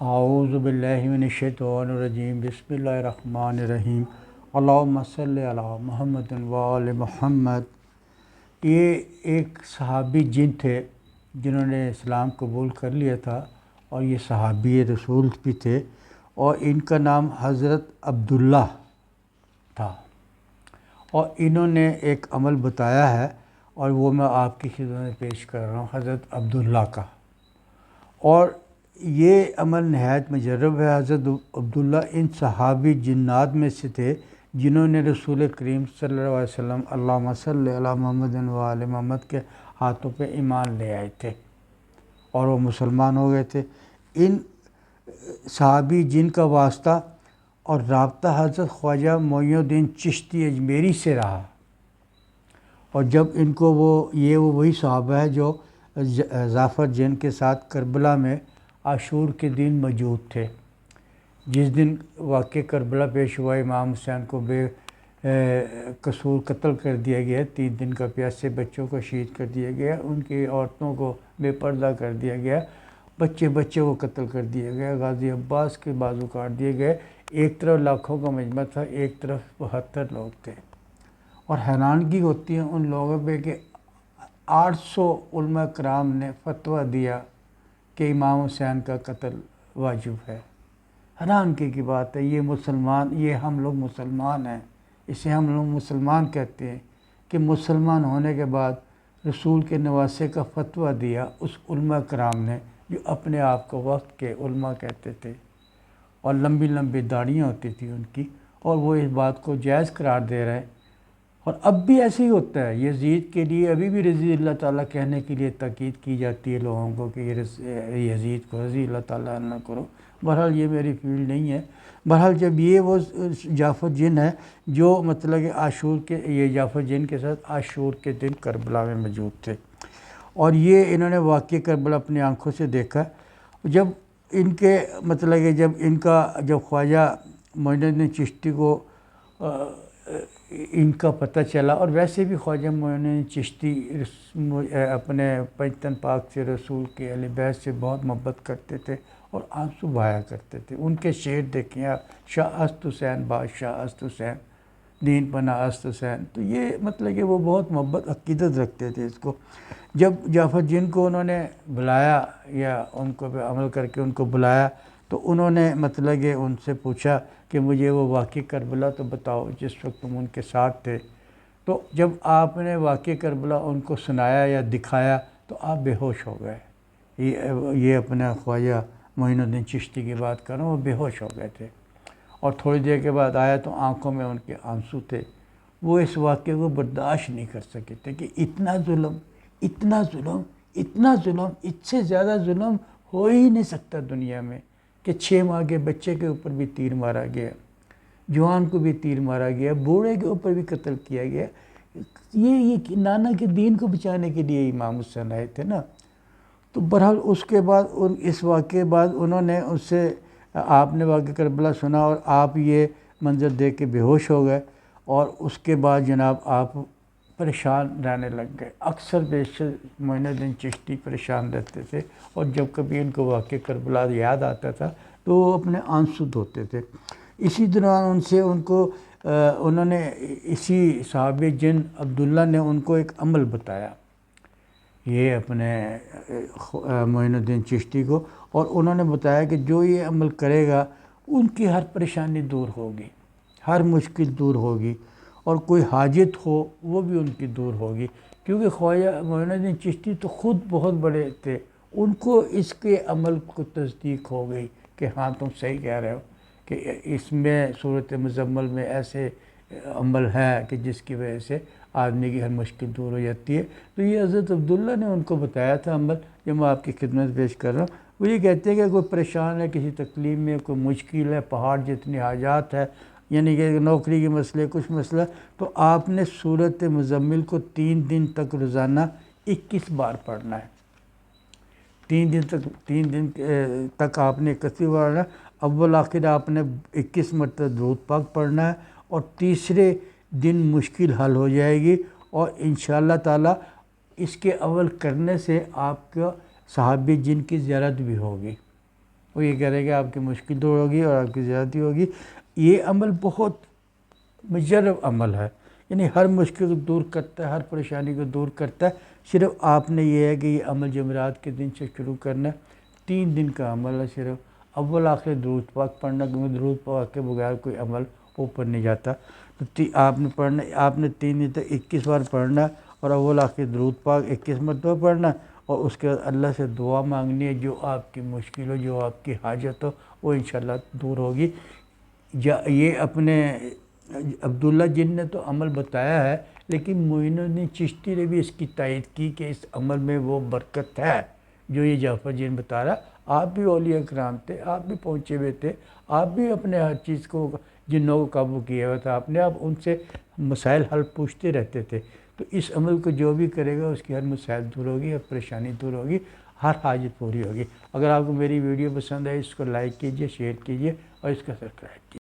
اعوذ باللہ من الشیطان الرجیم بسم اللہ الرحمن الرحیم اللہم صلی علی محمد وآل محمد۔ یہ ایک صحابی جن تھے جنہوں نے اسلام قبول کر لیا تھا، اور یہ صحابی رسول بھی تھے، اور ان کا نام حضرت عبداللہ تھا، اور انہوں نے ایک عمل بتایا ہے اور وہ میں آپ کی خدمت میں پیش کر رہا ہوں حضرت عبداللہ کا۔ اور یہ عمل نہایت مجرب ہے۔ حضرت عبداللہ ان صحابی جنات میں سے تھے جنہوں نے رسول کریم صلی اللہ علیہ وسلم اللہم صلی علی محمد وآل محمد کے ہاتھوں پہ ایمان لے آئے تھے اور وہ مسلمان ہو گئے تھے۔ ان صحابی جن کا واسطہ اور رابطہ حضرت خواجہ معین الدین چشتی اجمیری سے رہا، اور جب ان کو وہی صحابہ ہے جو ظافر جن کے ساتھ کربلا میں عاشور کے دن موجود تھے، جس دن واقع کربلا پیش ہوا۔ امام حسین کو بے قصور قتل کر دیا گیا، 3 دن کا پیاسے بچوں کو شہید کر دیا گیا، ان کی عورتوں کو بے پردہ کر دیا گیا، بچے کو قتل کر دیا گیا، غازی عباس کے بازو کاٹ دیے گئے۔ ایک طرف لاکھوں کا مجمع تھا، ایک طرف 72 لوگ تھے، اور حیرانگی ہوتی ہے ان لوگوں پہ کہ 800 علماء کرام نے فتویٰ دیا کہ امام حسین کا قتل واجب ہے۔ حیرانگی کی بات ہے، یہ ہم لوگ مسلمان ہیں، اسے ہم لوگ مسلمان کہتے ہیں کہ مسلمان ہونے کے بعد رسول کے نواسے کا فتویٰ دیا اس علماء کرام نے جو اپنے آپ کو وقت کے علماء کہتے تھے، اور لمبی لمبی داڑھیاں ہوتی تھی ان کی، اور وہ اس بات کو جائز قرار دے رہے ہیں۔ اور اب بھی ایسے ہی ہوتا ہے۔ یزید کے لیے ابھی بھی رضی اللہ تعالیٰ کہنے کے لیے تاکید کی جاتی ہے لوگوں کو کہ یزید کو رضی اللہ تعالیٰ نہ کرو۔ بہرحال یہ میری فیلڈ نہیں ہے۔ بہرحال جب یہ وہ جعفر جن ہے جو مطلب کہ یہ جعفر جن کے ساتھ عاشور کے دن کربلا میں موجود تھے، اور یہ انہوں نے واقع کربلا اپنی آنکھوں سے دیکھا۔ جب جب خواجہ معین الدین چشتی کو ان کا پتہ چلا، اور ویسے بھی خواجہ معین الدین چشتی اپنے پنجتن پاک سے، رسول کے اہل بیت سے بہت محبت کرتے تھے اور آنسو بہایا کرتے تھے۔ ان کے شعر دیکھیں آپ، شاہ است حسین بادشاہ است حسین دین پناہ است حسین، تو یہ مطلب کہ وہ بہت محبت عقیدت رکھتے تھے اس کو۔ جب جعفر جن کو انہوں نے بلایا یا ان کو عمل کر کے ان کو بلایا، تو انہوں نے مطلب کہ ان سے پوچھا کہ مجھے وہ واقع کربلا تو بتاؤ جس وقت تم ان کے ساتھ تھے۔ تو جب آپ نے واقع کربلا ان کو سنایا یا دکھایا تو آپ بے ہوش ہو گئے۔ یہ اپنے خواجہ معین الدین چشتی کی بات کر رہا ہوں، وہ بے ہوش ہو گئے تھے، اور تھوڑی دیر کے بعد آیا تو آنکھوں میں ان کے آنسو تھے۔ وہ اس واقعے کو برداشت نہیں کر سکے تھے کہ اتنا ظلم، اتنا ظلم، اتنا ظلم، اس سے زیادہ ظلم ہو ہی نہیں سکتا دنیا میں، کہ 6 ماہ کے بچے کے اوپر بھی تیر مارا گیا، جوان کو بھی تیر مارا گیا، بوڑھے کے اوپر بھی قتل کیا گیا۔ یہ نانا کے دین کو بچانے کے لیے امام حسین آئے تھے نا۔ تو بہرحال اس کے بعد اس واقعے بعد انہوں نے اس سے آپ نے واقع کربلا سنا، اور آپ یہ منظر دیکھ کے بے ہوش ہو گئے، اور اس کے بعد جناب آپ پریشان رہنے لگ گئے۔ اکثر بیشتر معین الدین چشتی پریشان رہتے تھے، اور جب کبھی ان کو واقع کربلا یاد آتا تھا تو وہ اپنے آنسو دھوتے تھے۔ اسی دوران انہوں نے اسی صحابی جن عبداللہ نے ان کو ایک عمل بتایا، یہ اپنے معین الدین چشتی کو، اور انہوں نے بتایا کہ جو یہ عمل کرے گا ان کی ہر پریشانی دور ہوگی، ہر مشکل دور ہوگی، اور کوئی حاجت ہو وہ بھی ان کی دور ہوگی۔ کیونکہ خواجہ معین الدین چشتی تو خود بہت بڑے تھے، ان کو اس کے عمل کو تصدیق ہو گئی کہ ہاں تم صحیح کہہ رہے ہو کہ اس میں صورت مزمل میں ایسے عمل ہے کہ جس کی وجہ سے آدمی کی ہر مشکل دور ہو جاتی ہے۔ تو یہ حضرت عبداللہ نے ان کو بتایا تھا عمل، جو میں آپ کی خدمت پیش کر رہا ہوں۔ وہ یہ کہتے ہیں کہ کوئی پریشان ہے کسی تکلیف میں، کوئی مشکل ہے، پہاڑ جتنی حاجات ہے، یعنی کہ نوکری کے مسئلے، کچھ مسئلہ، تو آپ نے سورت مزمل کو 3 دن تک روزانہ 21 بار پڑھنا ہے۔ 3 دن تک آپ نے 21 بار پڑھنا ہے۔ اول آخر آپ نے 21 مرتبہ درود پاک پڑھنا ہے، اور تیسرے دن مشکل حل ہو جائے گی، اور انشاءاللہ تعالیٰ اس کے عمل کرنے سے آپ کا صحابی جن کی زیارت بھی ہوگی۔ وہ یہ کرے گا آپ کی مشکل دور ہوگی اور آپ کی زیادتی ہوگی۔ یہ عمل بہت مجرب عمل ہے، یعنی ہر مشکل کو دور کرتا ہے، ہر پریشانی کو دور کرتا ہے۔ صرف آپ نے یہ ہے کہ یہ عمل جمعرات کے دن سے شروع کرنا ہے، 3 دن کا عمل ہے صرف۔ اول آخر درود پاک پڑھنا، کیونکہ درود پاک کے بغیر کوئی عمل اوپر نہیں جاتا۔ تو آپ نے پڑھنا، آپ نے 3 دن تک 21 بار پڑھنا اور اول آخر درود پاک 21 مرتبہ پڑھنا، اور اس کے بعد اللہ سے دعا مانگنی ہے، جو آپ کی مشکل ہو، جو آپ کی حاجت ہو، وہ انشاءاللہ دور ہوگی۔ یہ اپنے عبداللہ جن نے تو عمل بتایا ہے، لیکن معین الدین چشتی نے بھی اس کی تائید کی کہ اس عمل میں وہ برکت ہے جو یہ جعفر جن بتا رہا۔ آپ بھی اولیاء کرام تھے، آپ بھی پہنچے ہوئے تھے، آپ بھی اپنے ہر چیز کو جنوں کو قابو کیا ہوا تھا آپ نے، آپ ان سے مسائل حل پوچھتے رہتے تھے۔ تو اس عمل کو جو بھی کرے گا اس کی ہر مسائل دور ہوگی، ہر پریشانی دور ہوگی، ہر حاجت پوری ہوگی۔ اگر آپ کو میری ویڈیو پسند ہے اس کو لائک کیجئے، شیئر کیجئے اور اس کا سبسکرائب کیجئے۔